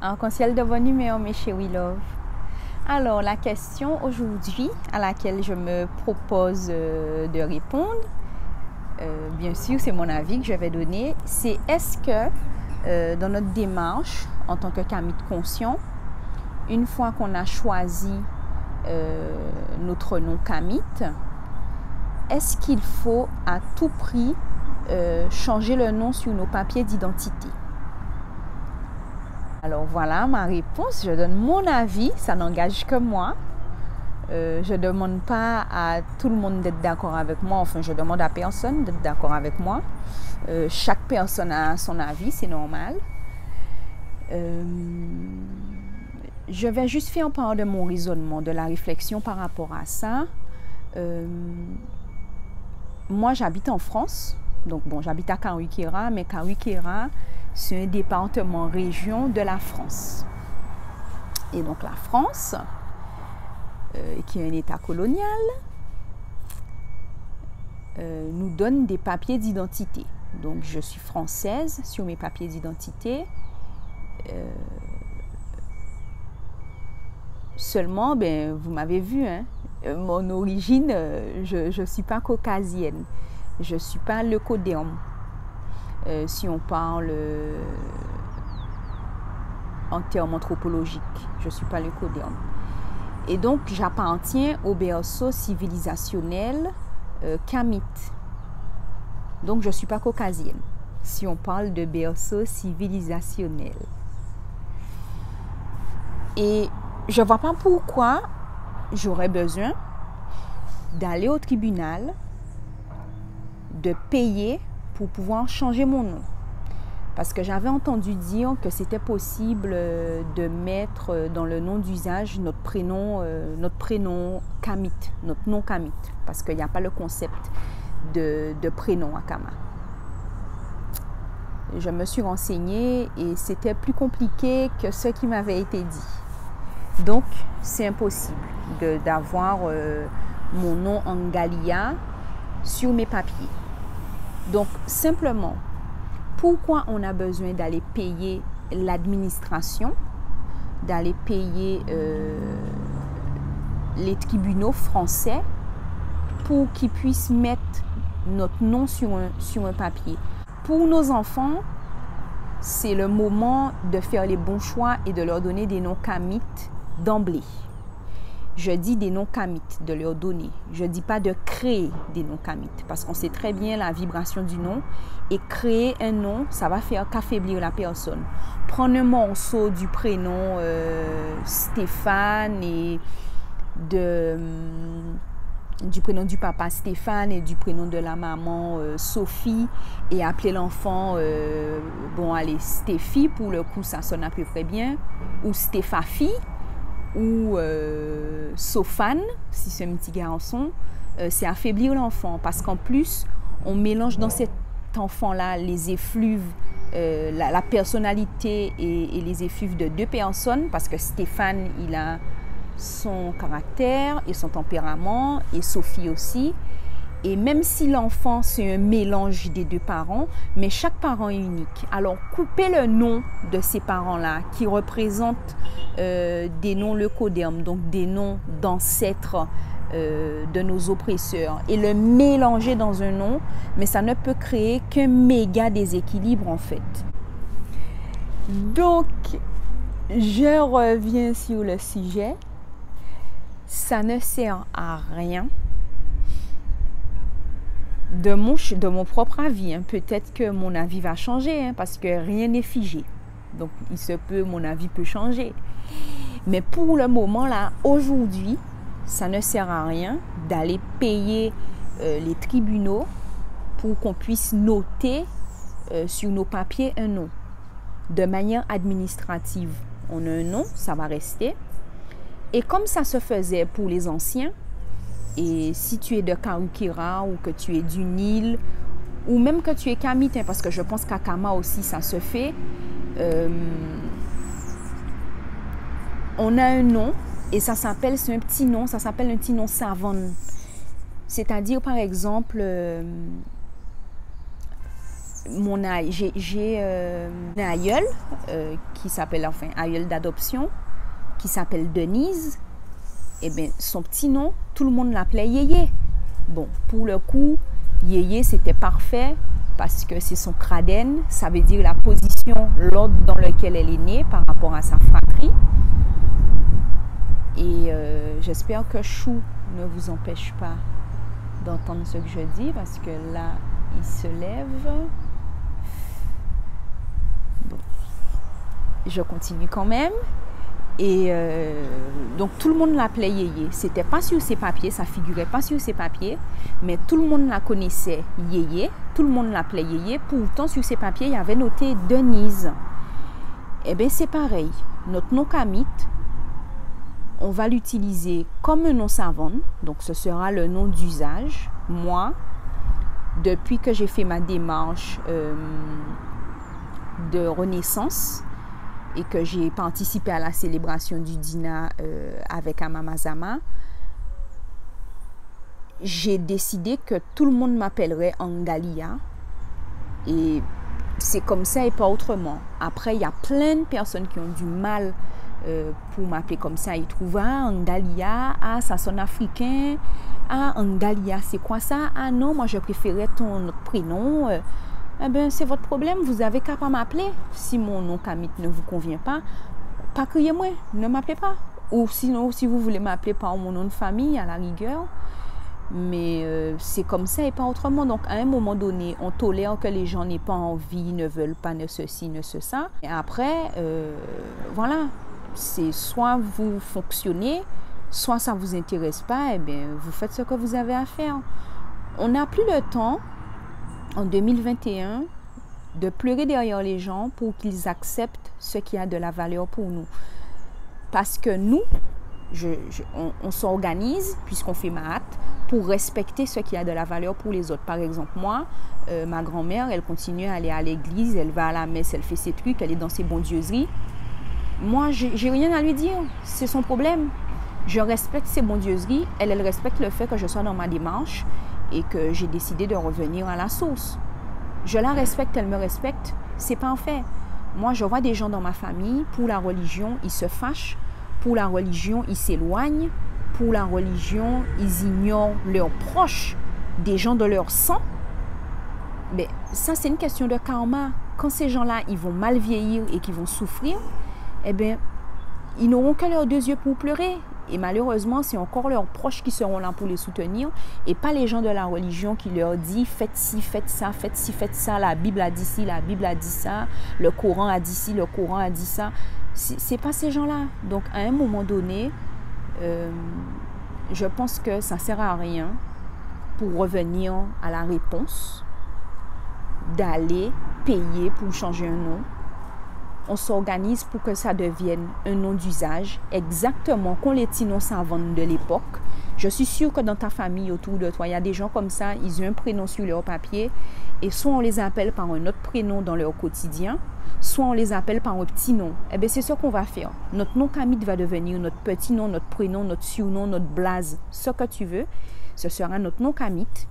Arc-en-ciel de bonne humeur, mes chéris love. Alors, la question aujourd'hui à laquelle je me propose de répondre, bien sûr, c'est mon avis que je vais donner, c'est est-ce que dans notre démarche en tant que Kamite conscient, une fois qu'on a choisi notre nom Kamite, est-ce qu'il faut à tout prix changer le nom sur nos papiers d'identité? Alors voilà ma réponse, je donne mon avis, ça n'engage que moi. Je ne demande pas à tout le monde d'être d'accord avec moi, enfin je demande à personne d'être d'accord avec moi. Chaque personne a son avis, c'est normal. Je vais juste faire part de mon raisonnement, de la réflexion par rapport à ça. Moi j'habite en France, donc bon j'habite à Karuikera, mais Karuikera c'est un département région de la France. Et donc la France, qui est un état colonial, nous donne des papiers d'identité. Donc je suis française sur mes papiers d'identité. Seulement, ben, vous m'avez vu, hein, mon origine, je ne suis pas caucasienne. Je ne suis pas leucodéome. Si on parle en termes anthropologiques, je ne suis pas leucodéome. Et donc, j'appartiens au berceau civilisationnel Kamite. Donc, je ne suis pas caucasienne, si on parle de berceau civilisationnel. Et je ne vois pas pourquoi j'aurais besoin d'aller au tribunal, de payer pour pouvoir changer mon nom. Parce que j'avais entendu dire que c'était possible de mettre dans le nom d'usage notre prénom Kamite, notre nom Kamite, parce qu'il n'y a pas le concept de prénom à Kama. Je me suis renseignée et c'était plus compliqué que ce qui m'avait été dit. Donc, c'est impossible d'avoir mon nom Angalia sur mes papiers. Donc, simplement, pourquoi on a besoin d'aller payer l'administration, d'aller payer les tribunaux français pour qu'ils puissent mettre notre nom sur un papier? Pour nos enfants, c'est le moment de faire les bons choix et de leur donner des noms Kamites d'emblée. Je dis des noms Kamites, de leur donner. Je ne dis pas de créer des noms Kamites, parce qu'on sait très bien la vibration du nom. Et créer un nom, ça va faire qu'affaiblir la personne. Prendre un morceau du prénom Stéphane et du prénom du papa Stéphane et du prénom de la maman Sophie et appeler l'enfant, bon allez, Stéphie, pour le coup ça sonne à peu près bien, ou Stéphafi, ou Sophane, si c'est un petit garçon, c'est affaiblir l'enfant, parce qu'en plus, on mélange dans cet enfant-là les effluves, la personnalité et les effluves de deux personnes, parce que Stéphane, il a son caractère et son tempérament, et Sophie aussi. Et même si l'enfant, c'est un mélange des deux parents, mais chaque parent est unique. Alors, couper le nom de ces parents-là, qui représentent des noms leucodermes, donc des noms d'ancêtres de nos oppresseurs, et le mélanger dans un nom, mais ça ne peut créer qu'un méga déséquilibre en fait. Donc, je reviens sur le sujet. Ça ne sert à rien. De mon propre avis, hein. Peut-être que mon avis va changer, hein, parce que rien n'est figé. Donc, mon avis peut changer. Mais pour le moment, là, aujourd'hui, ça ne sert à rien d'aller payer les tribunaux pour qu'on puisse noter sur nos papiers un nom. De manière administrative, on a un nom, ça va rester. Et comme ça se faisait pour les anciens, et si tu es de Karuikera ou que tu es du Nil, ou même que tu es Kamite, hein, parce que je pense qu'à Kama aussi ça se fait, on a un nom et ça s'appelle, c'est un petit nom, ça s'appelle un petit nom savane. C'est-à-dire par exemple, J'ai un aïeul qui s'appelle, enfin, aïeul d'adoption, qui s'appelle Denise. Eh bien, son petit nom, tout le monde l'appelait Yéyé. Bon, pour le coup, Yéyé, c'était parfait parce que c'est son cradène, ça veut dire la position, l'ordre dans lequel elle est née par rapport à sa fratrie. Et j'espère que Chou ne vous empêche pas d'entendre ce que je dis parce que là, il se lève. Bon. Je continue quand même. Et donc tout le monde l'appelait Yéyé. C'était pas sur ses papiers, ça figurait pas sur ses papiers, mais tout le monde la connaissait Yéyé. Tout le monde l'appelait Yéyé. Pourtant sur ses papiers, il y avait noté Denise. Eh bien c'est pareil. Notre nom kamite, on va l'utiliser comme un nom savane. Donc ce sera le nom d'usage. Moi, depuis que j'ai fait ma démarche de renaissance, et que j'ai participé à la célébration du Dina avec Amamazama, j'ai décidé que tout le monde m'appellerait Angalia. Et c'est comme ça et pas autrement. Après, il y a plein de personnes qui ont du mal pour m'appeler comme ça. Ils trouvent Angalia, ça sonne africain. Angalia, c'est quoi ça? Ah non, moi je préférais notre prénom. Eh bien, c'est votre problème, vous avez qu'à pas m'appeler. Si mon nom kamite ne vous convient pas criez-moi, ne m'appelez pas. Ou sinon, si vous voulez m'appeler par mon nom de famille, à la rigueur. Mais c'est comme ça et pas autrement. Donc, à un moment donné, on tolère que les gens n'aient pas envie, ne veulent pas, ne ceci, ne ce, ça. Et après, voilà, c'est soit vous fonctionnez, soit ça ne vous intéresse pas, et bien, vous faites ce que vous avez à faire. On n'a plus le temps, en 2021, de pleurer derrière les gens pour qu'ils acceptent ce qui a de la valeur pour nous. Parce que nous, on s'organise, puisqu'on fait Mahat, pour respecter ce qui a de la valeur pour les autres. Par exemple, moi, ma grand-mère, elle continue à aller à l'église, elle va à la messe, elle fait ses trucs, elle est dans ses bondieuseries. Moi, j'ai rien à lui dire, c'est son problème. Je respecte ses bondieuseries, elle respecte le fait que je sois dans ma démarche et que j'ai décidé de revenir à la source. Je la respecte, elle me respecte, c'est pas un fait. Moi, je vois des gens dans ma famille, pour la religion, ils se fâchent, pour la religion, ils s'éloignent, pour la religion, ils ignorent leurs proches, des gens de leur sang. Mais ça, c'est une question de karma. Quand ces gens-là, ils vont mal vieillir et qu'ils vont souffrir, eh bien, ils n'auront que leurs deux yeux pour pleurer. Et malheureusement, c'est encore leurs proches qui seront là pour les soutenir et pas les gens de la religion qui leur disent faites ci, faites ça, faites ci, faites ça, la Bible a dit ci, la Bible a dit ça, le Coran a dit ci, le Coran a dit ça. C'est pas ces gens-là. Donc, à un moment donné, je pense que ça ne sert à rien pour revenir à la réponse d'aller payer pour changer un nom. On s'organise pour que ça devienne un nom d'usage, exactement comme les petits noms savants de l'époque. Je suis sûre que dans ta famille, autour de toi, il y a des gens comme ça, ils ont un prénom sur leur papier et soit on les appelle par un autre prénom dans leur quotidien, soit on les appelle par un petit nom. Eh bien, c'est ce qu'on va faire. Notre nom kamite va devenir notre petit nom, notre prénom, notre surnom, notre blase, ce que tu veux. Ce sera notre nom kamite.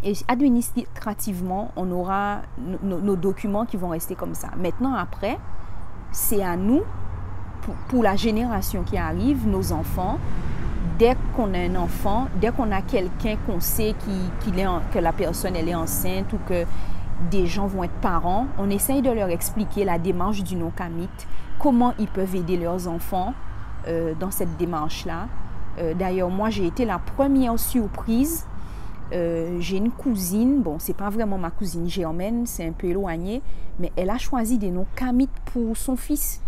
Et administrativement, on aura nos documents qui vont rester comme ça. Maintenant, après, c'est à nous, pour la génération qui arrive, nos enfants, dès qu'on a un enfant, dès qu'on a quelqu'un qu'on sait que la personne elle est enceinte ou que des gens vont être parents, on essaye de leur expliquer la démarche du nom kamite, comment ils peuvent aider leurs enfants dans cette démarche-là. D'ailleurs, moi, j'ai été la première surprise. J'ai une cousine, bon, c'est pas vraiment ma cousine germaine, c'est un peu éloigné, mais elle a choisi des noms kamites pour son fils.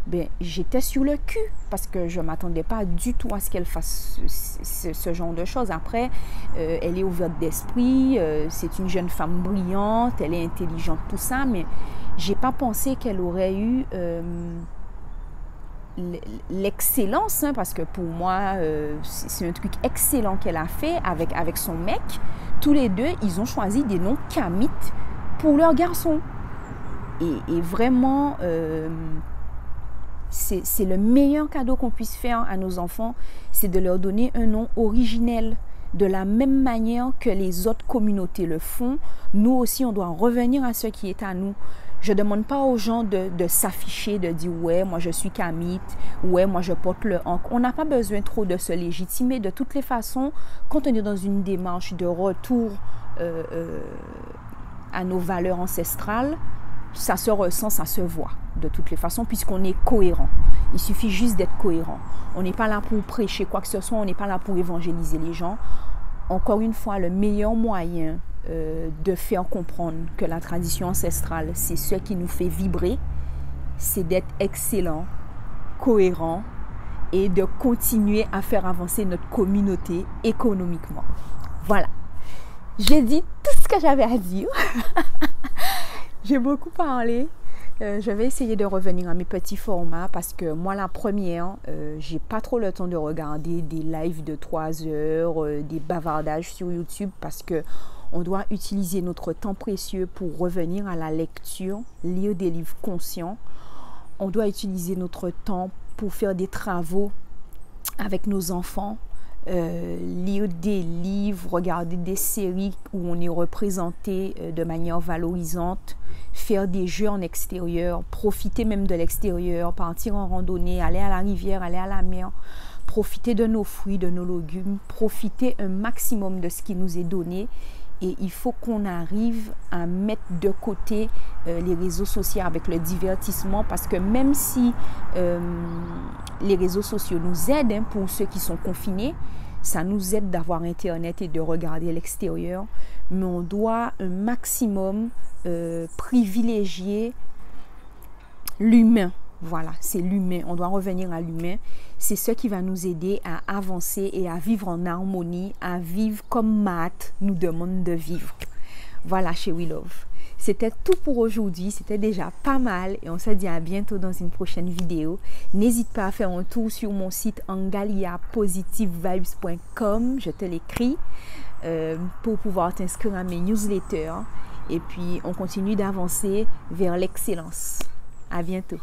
Ben, j'étais sur le cul parce que je ne m'attendais pas du tout à ce qu'elle fasse ce genre de choses. Après, elle est ouverte d'esprit, c'est une jeune femme brillante, elle est intelligente, tout ça, mais j'ai pas pensé qu'elle aurait eu l'excellence, hein, parce que pour moi, c'est un truc excellent qu'elle a fait avec son mec. Tous les deux, ils ont choisi des noms kamites pour leur garçon. Et vraiment, c'est le meilleur cadeau qu'on puisse faire à nos enfants, c'est de leur donner un nom originel. de la même manière que les autres communautés le font, nous aussi, on doit revenir à ce qui est à nous. Je ne demande pas aux gens de s'afficher, de dire « ouais, moi je suis kamite »,« ouais, moi je porte le hank ». On n'a pas besoin trop de se légitimer. De toutes les façons, quand on est dans une démarche de retour à nos valeurs ancestrales, ça se ressent, ça se voit de toutes les façons, puisqu'on est cohérent. Il suffit juste d'être cohérent. On n'est pas là pour prêcher quoi que ce soit, on n'est pas là pour évangéliser les gens. Encore une fois, le meilleur moyen de faire comprendre que la tradition ancestrale, c'est ce qui nous fait vibrer, c'est d'être excellent, cohérent et de continuer à faire avancer notre communauté économiquement. Voilà. J'ai dit tout ce que j'avais à dire. J'ai beaucoup parlé. Je vais essayer de revenir à mes petits formats parce que moi, la première, j'ai pas trop le temps de regarder des lives de 3 heures, des bavardages sur YouTube parce que on doit utiliser notre temps précieux pour revenir à la lecture, lire des livres conscients. On doit utiliser notre temps pour faire des travaux avec nos enfants, lire des livres, regarder des séries où on est représenté de manière valorisante, faire des jeux en extérieur, profiter même de l'extérieur, partir en randonnée, aller à la rivière, aller à la mer, profiter de nos fruits, de nos légumes, profiter un maximum de ce qui nous est donné. Et il faut qu'on arrive à mettre de côté les réseaux sociaux avec le divertissement parce que même si les réseaux sociaux nous aident pour ceux qui sont confinés, ça nous aide d'avoir Internet et de regarder l'extérieur, mais on doit un maximum privilégier l'humain. Voilà, c'est l'humain. On doit revenir à l'humain. C'est ce qui va nous aider à avancer et à vivre en harmonie, à vivre comme Maat nous demande de vivre. Voilà, chez We Love. C'était tout pour aujourd'hui. C'était déjà pas mal et on se dit à bientôt dans une prochaine vidéo. N'hésite pas à faire un tour sur mon site angaliapositivevibes.com. Je te l'écris pour pouvoir t'inscrire à mes newsletters. Et puis, on continue d'avancer vers l'excellence. À bientôt.